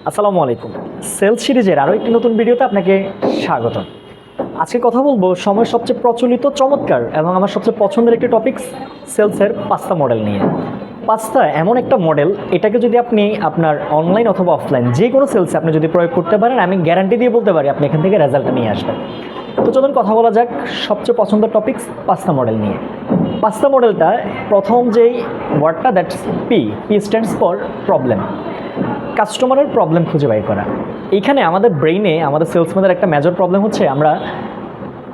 আসসালামু আলাইকুম। সেলস সিরিজের আরও একটি নতুন ভিডিওতে আপনাকে স্বাগত। আজকে কথা বলবো সময়ের সবচেয়ে প্রচলিত, চমৎকার এবং আমার সবচেয়ে পছন্দের একটি টপিক, সেলসের 5টা মডেল নিয়ে। 5টা এমন একটা মডেল, এটাকে যদি আপনি আপনার অনলাইন অথবা অফলাইন যে কোনো সেলসে আপনি যদি প্রয়োগ করতে পারেন, আমি গ্যারান্টি দিয়ে বলতে পারি আপনি এখান থেকে রেজাল্টটা নিয়ে আসবেন। তো চলুন কথা বলা যাক সবচেয়ে পছন্দের টপিক 5টা মডেল নিয়ে। 5টা মডেলটা, প্রথম যেই ওয়ার্ডটা, that's P stands for problem. কাস্টমারের প্রবলেম খুঁজে বের করা। এইখানে আমাদের ব্রেইনে, আমাদের সেলসম্যানের একটা মেজর প্রবলেম হচ্ছে আমরা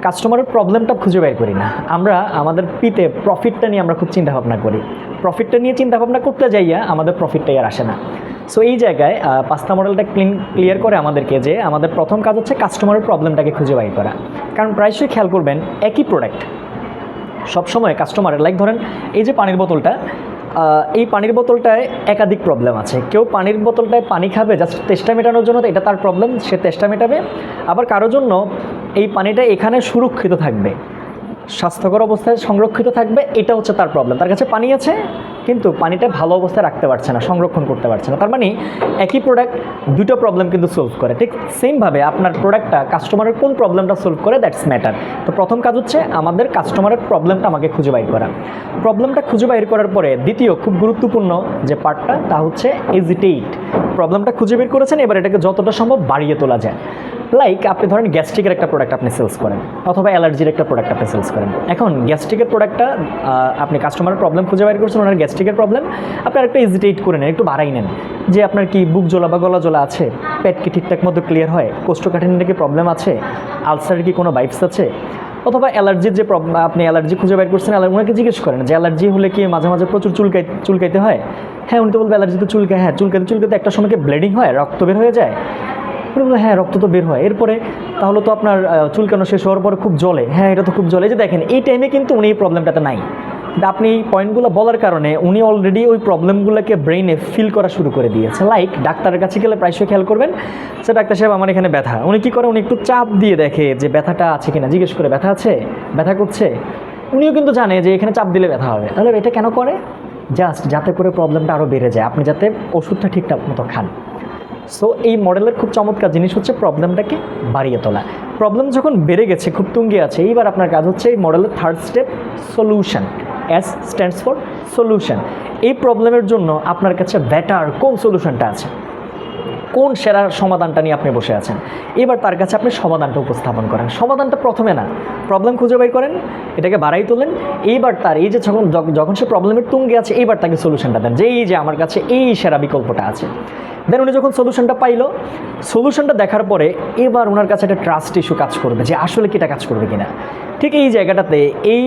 কাস্টমারের প্রবলেমটা খুঁজে বের করি না। আমরা আমাদের পিতে প্রফিটটা নিয়ে আমরা খুব চিন্তাভাবনা করি। প্রফিটটা নিয়ে চিন্তাভাবনা করতে যাইয়া আমাদের প্রফিটটাই আর আসে না। সো এই জায়গায় 5টা মডেলটা ক্লিয়ার করে আমাদেরকে যে আমাদের প্রথম কাজ হচ্ছে কাস্টমারের প্রবলেমটাকে খুঁজে বের করা। কারণ প্রায়শই খেয়াল করবেন একই প্রোডাক্ট সবসময় কাস্টমারের, লাইক ধরেন এই যে পানির বোতলটা, এই পানির বোতলটায় একাধিক প্রবলেম আছে। কেউ পানির বোতলটায় পানি খাবে জাস্ট তেষ্টা মেটানোর জন্য, তো এটা তার প্রবলেম, সে তেষ্টা মেটাবে। আবার কারোর জন্য এই পানিটা এখানে সুরক্ষিত থাকবে, স্বাস্থ্যকর অবস্থায় সংরক্ষিত থাকবে, এটা হচ্ছে তার প্রবলেম। তার কাছে পানি আছে কিন্তু পানিটা ভালো অবস্থায় রাখতে পারছে না, সংরক্ষণ করতে পারছে না। তার মানে একই প্রোডাক্ট দুটো প্রবলেম কিন্তু সলভ করে। ঠিক সেমভাবে আপনার প্রোডাক্টটা কাস্টমারের কোন প্রবলেমটা সলভ করে, দ্যাটস ম্যাটার। তো প্রথম কাজ হচ্ছে আমাদের কাস্টমারের প্রবলেমটা আমাকে খুঁজে বাইর করা। প্রবলেমটা খুঁজে বাইর করার পরে দ্বিতীয় খুব গুরুত্বপূর্ণ যে পার্টটা, তা হচ্ছে এজিটেট। প্রবলেমটা খুঁজে বের করেছেন, এবার এটাকে যতটা সম্ভব বাড়িয়ে তোলা যায়। লাইক আপনি ধরেন গ্যাস্ট্রিকের একটা প্রোডাক্ট আপনি সেলস করেন, অথবা অ্যালার্জির একটা প্রোডাক্ট আপনি সেলস করেন। এখন গ্যাস্ট্রিকের প্রোডাক্টটা আপনি কাস্টমারের প্রবলেম খুঁজে বের করছেন, ওনার গ্যাস্ট্রিকের প্রবলেম, আপনি একটা এজিটেট করে নেন, একটু বাড়াই নেন যে আপনার কি বুক জ্বলা বা গলা জ্বলা আছে, পেট কি ঠিকঠাক মতো ক্লিয়ার হয়, কোষ্ঠকাঠিন্যের কি প্রবলেম আছে, আলসারের কি কোনো ভাইবস আছে, অথবা অ্যালার্জির যে প্রবলেম, আপনি অ্যালার্জি খুঁজে বের করছেন, ওনাকে জিজ্ঞেস করেন যে অ্যালার্জি হলে কি মাঝে মাঝে প্রচুর চুলকাইতে হয়। হ্যাঁ, উনি তো বলবে অ্যালার্জি তো চুলকায়। হ্যাঁ, চুলকাতে একটা সময় ব্লিডিং হয়, রক্ত বের হয়ে যায়। হ্যাঁ, রক্ত তো বের হয়। এরপরে তাহলে তো আপনার চুলকানো শেষ হওয়ার পরে খুব জ্বলে। হ্যাঁ, এটা তো খুব জ্বলে। যে দেখেন এই টাইমে কিন্তু উনি এই প্রবলেমটাতে নাই, আপনি এই পয়েন্টগুলো বলার কারণে উনি অলরেডি ওই প্রবলেমগুলোকে ব্রেইনে ফিল করা শুরু করে দিয়েছে। লাইক ডাক্তারের কাছে গেলে প্রায়শই খেয়াল করবেন সে ডাক্তার সাহেব আমার এখানে ব্যথা, উনি কী করে, উনি একটু চাপ দিয়ে দেখে যে ব্যথাটা আছে কিনা, জিজ্ঞেস করে ব্যথা আছে, ব্যথা করছে। উনিও কিন্তু জানে যে এখানে চাপ দিলে ব্যথা হবে। তাহলে এটা কেন করে? জাস্ট যাতে করে প্রবলেমটা আরও বেড়ে যায়, আপনি যাতে ওষুধটা ঠিকঠাক মতো খান। সো এই মডেলের খুব চমৎকার জিনিস হচ্ছে প্রবলেমটাকে বাড়িয়ে তোলা। প্রবলেম যখন বেড়ে গেছে, খুব তুঙ্গে আছে, এইবার আপনার কাজ হচ্ছে এই মডেলের third step, solution. S stands for solution. এই প্রবলেমের জন্য আপনার কাছে বেটার কোন সলিউশনটা আছে, কোন সেরা সমাধানটা নিয়ে আপনি বসে আছেন, এবার তার কাছে আপনি সমাধানটা উপস্থাপন করেন। সমাধানটা প্রথমে না, প্রবলেম খুঁজে বের করেন, এটাকে বাড়াই তোলেন। এইবার তার এই যে যখন সে প্রবলেমের তুঙ্গে আছে, এইবার তাকে সলিউশনটা দেন যে এই যে আমার কাছে এই সেরা বিকল্পটা আছে। দেন উনি যখন সলিউশনটা পাইলো, সলিউশনটা দেখার পরে এবার ওনার কাছে একটা ট্রাস্ট ইস্যু কাজ করবে যে আসলে কি এটা কাজ করবে কিনা। ঠিক এই জায়গাটাতে এই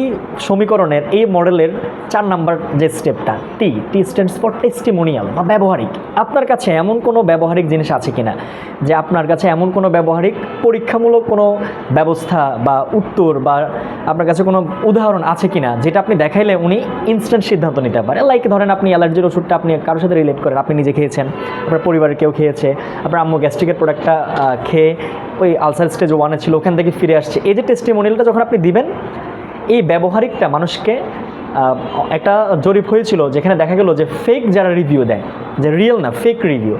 সমীকরণের, এই মডেলের 4 নাম্বার যে স্টেপটা, টি স্ট্যান্ডস ফর টেস্টিমোনিয়াল বা ব্যবহারিক। আপনার কাছে এমন কোনো ব্যবহারিক জিনিস আছে কিনা, যে আপনার কাছে এমন কোনো ব্যবহারিক পরীক্ষামূলক কোনো ব্যবস্থা বা উত্তর, বা আপনার কাছে কোনো উদাহরণ আছে কিনা যেটা আপনি দেখাইলে উনি ইনস্ট্যান্ট সিদ্ধান্ত নিতে পারে। লাইক ধরেন আপনি অ্যালার্জির ওষুধটা আপনি কারোর সাথে রিলেট করেন, আপনি নিজে খেয়েছেন, আপনার পরিবারের কেউ খেয়েছে, আপনার আম্মু গ্যাস্ট্রিকের প্রোডাক্টটা খেয়ে ওই আলসার স্টেজ 1-এ ছিল, ওখান থেকে ফিরে আসছে। এই যে টেস্টিমোনিয়ালটা যখন আপনি দিবেন, এই ব্যবহারিকটা মানুষকে, একটা জরিপ হয়েছিল যেখানে দেখা গেল যে ফেক যারা রিভিউ দেয়, যে রিয়েল না ফেক রিভিউ,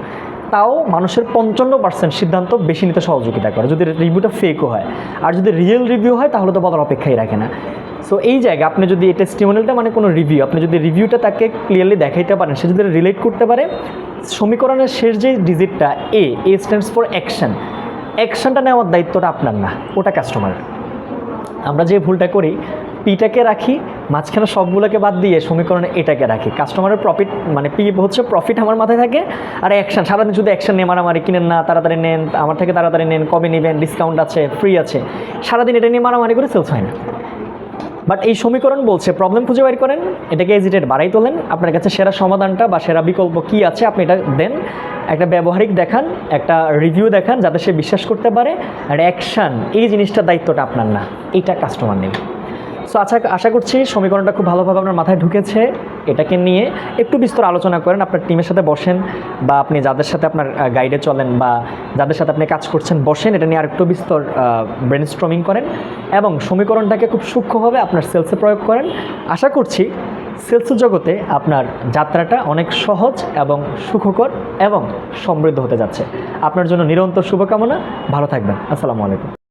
তাও মানুষের 55% সিদ্ধান্ত বেশি নিতে সহযোগিতা করে যদি রিভিউটা ফেকও হয়। আর যদি রিয়েল রিভিউ হয় তাহলে তো বলার অপেক্ষাই রাখে না। সো এই জায়গায় আপনি যদি এই টেস্টিমোনিয়ালটা মানে কোনো রিভিউ, আপনি যদি রিভিউটা তাকে ক্লিয়ারলি দেখাইতে পারেন, সে যদি রিলেট করতে পারে, সমীকরণের শেষ যে ডিজিটটা এ স্ট্যান্ডস ফর অ্যাকশন, অ্যাকশনটা নেওয়ার দায়িত্বটা আপনার না, ওটা কাস্টমারের। আমরা যে ভুলটা করি, পিটাকে রাখি, মাঝখানে সবগুলোকে বাদ দিয়ে সমীকরণে এটাকে রাখি। কাস্টমারের প্রফিট মানে পি হচ্ছে প্রফিট আমার মাথায় থাকে, আর অ্যাকশন সারাদিন শুধু অ্যাকশন নিয়ে মারামারি, কিনেন না, তাড়াতাড়ি নেন, আমার থেকে তাড়াতাড়ি নেন, কবে নেবেন, ডিসকাউন্ট আছে, ফ্রি আছে, সারাদিন এটা নিয়ে মারামারি করে সেলস হয় না। বাট এই সমীকরণ বলছে প্রবলেম খুঁজে বের করেন, এটাকে এজিটেট বাড়াই তোলেন, আপনার কাছে সেরা সমাধানটা বা সেরা বিকল্প কী আছে আপনি এটা দেন, একটা ব্যবহারিক দেখান, একটা রিভিউ দেখান যাতে সে বিশ্বাস করতে পারে। আর অ্যাকশান, এই জিনিসটার দায়িত্বটা আপনার না, এটা কাস্টমার নেবে। সো আশা করছি সমীকরণটা খুব ভালোভাবে আপনার মাথায় ঢুকেছে। এটাকে নিয়ে একটু বিস্তর আলোচনা করেন, আপনার টিমের সাথে বসেন, বা আপনি যাদের সাথে আপনার গাইডে চলেন বা যাদের সাথে আপনি কাজ করছেন বসেন, এটা নিয়ে আরেকটু বিস্তর ব্রেনস্টর্মিং করেন এবং সমীকরণটাকে খুব সূক্ষ্মভাবে আপনার সেলসে প্রয়োগ করেন। আশা করছি সেলস জগতে আপনার যাত্রাটা অনেক সহজ এবং সুখকর এবং সমৃদ্ধ হতে যাচ্ছে। আপনার জন্য নিরন্তর শুভকামনা। ভালো থাকবেন। আসসালামু আলাইকুম।